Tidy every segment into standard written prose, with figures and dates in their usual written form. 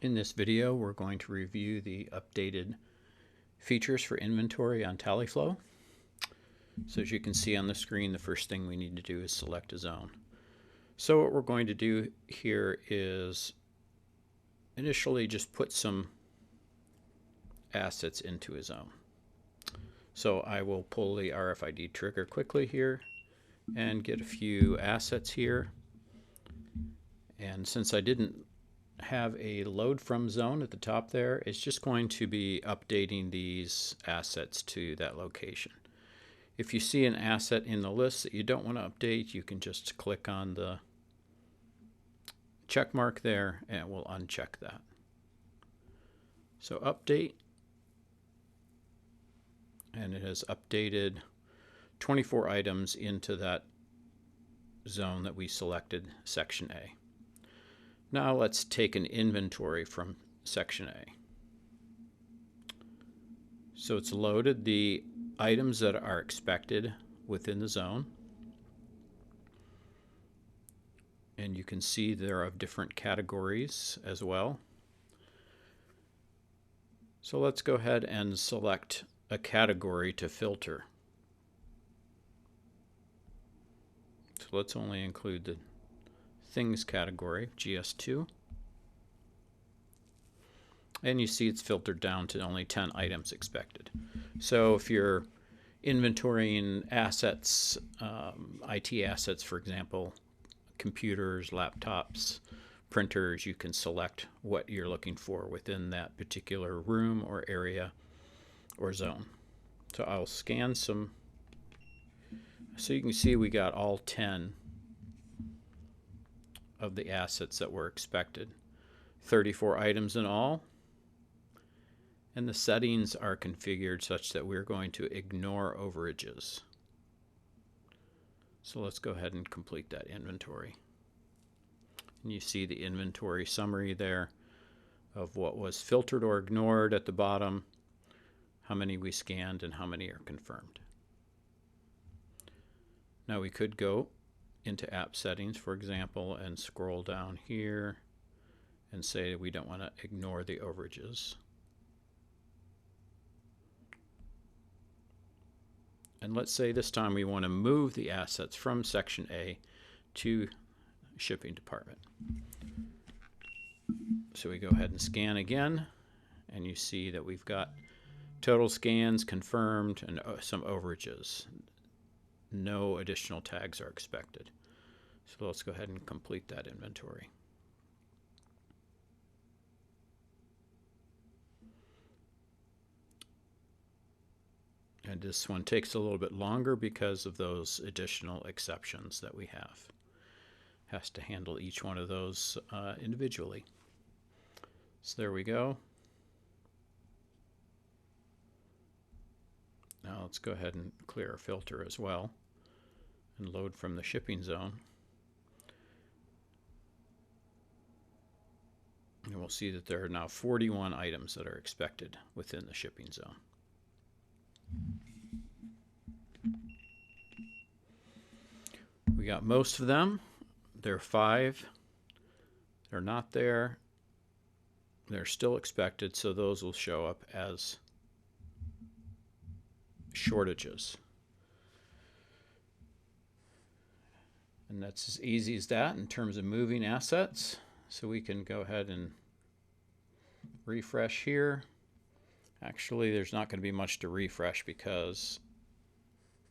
In this video, we're going to review the updated features for inventory on TallyFlow. So as you can see on the screen, the first thing we need to do is select a zone. So what we're going to do here is initially just put some assets into a zone. So I will pull the RFID trigger quickly here and get a few assets here. And since I didn't have a load from zone at the top there, it's just going to be updating these assets to that location. If you see an asset in the list that you don't want to update, you can just click on the check mark there and it will uncheck that. So update, and it has updated 24 items into that zone that we selected, section A. Now let's take an inventory from section A. So it's loaded the items that are expected within the zone. And you can see they're of different categories as well. So let's go ahead and select a category to filter. So let's only include the things category, GS2. And you see it's filtered down to only 10 items expected. So if you're inventorying assets, IT assets, for example, computers, laptops, printers, you can select what you're looking for within that particular room or area or zone. So I'll scan some. So you can see we got all 10 of the assets that were expected. 34 items in all. And the settings are configured such that we're going to ignore overages. So let's go ahead and complete that inventory. And you see the inventory summary there of what was filtered or ignored at the bottom, how many we scanned, and how many are confirmed. Now we could go into app settings, for example, and scroll down here and say we don't want to ignore the overages. And let's say this time we want to move the assets from section A to shipping department. So we go ahead and scan again, and you see that we've got total scans confirmed and some overages. No additional tags are expected. So let's go ahead and complete that inventory. And this one takes a little bit longer because of those additional exceptions that we have. Has to handle each one of those individually. So there we go. Now let's go ahead and clear our filter as well and load from the shipping zone. And we'll see that there are now 41 items that are expected within the shipping zone. We got most of them. There are 5. They're not there. They're still expected, so those will show up as shortages. And that's as easy as that in terms of moving assets. So we can go ahead and refresh here. Actually, there's not going to be much to refresh because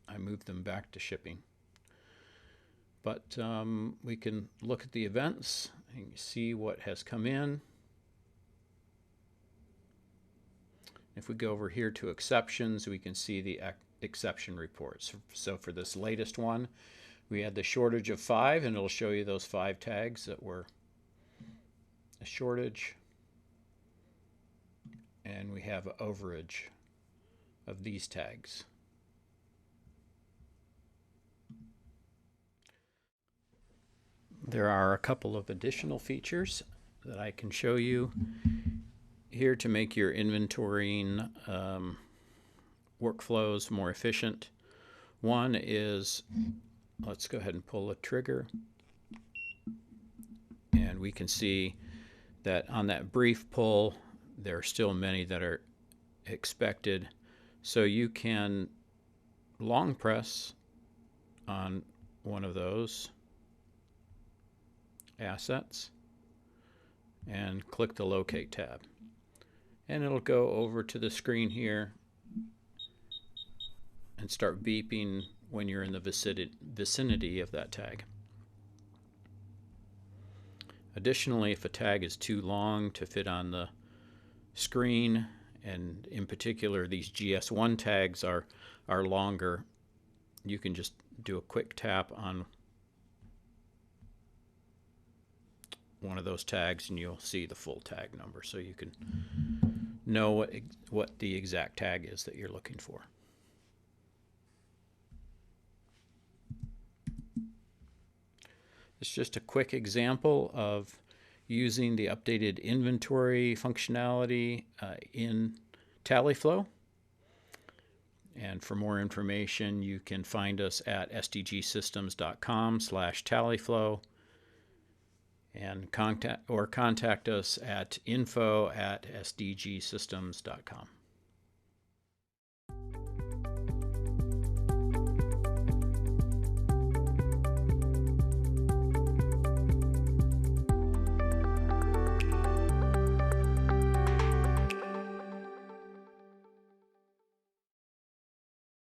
I moved them back to shipping. But we can look at the events and see what has come in. If we go over here to exceptions, we can see the exception reports. So for this latest one, we had the shortage of 5, and it'll show you those 5 tags that were a shortage. And we have an overage of these tags. There are a couple of additional features that I can show you here to make your inventorying workflows more efficient. One is, let's go ahead and pull a trigger, and we can see that on that brief pull, there are still many that are expected. So you can long press on one of those assets and click the Locate tab. And it'll go over to the screen here and start beeping when you're in the vicinity of that tag. Additionally, if a tag is too long to fit on the screen, and in particular these GS1 tags are longer, you can just do a quick tap on one of those tags and you'll see the full tag number, so you can know what the exact tag is that you're looking for. It's just a quick example of using the updated inventory functionality in TallyFlow. And for more information, you can find us at sdgsystems.com/TallyFlow and contact us at info@sdgsystems.com.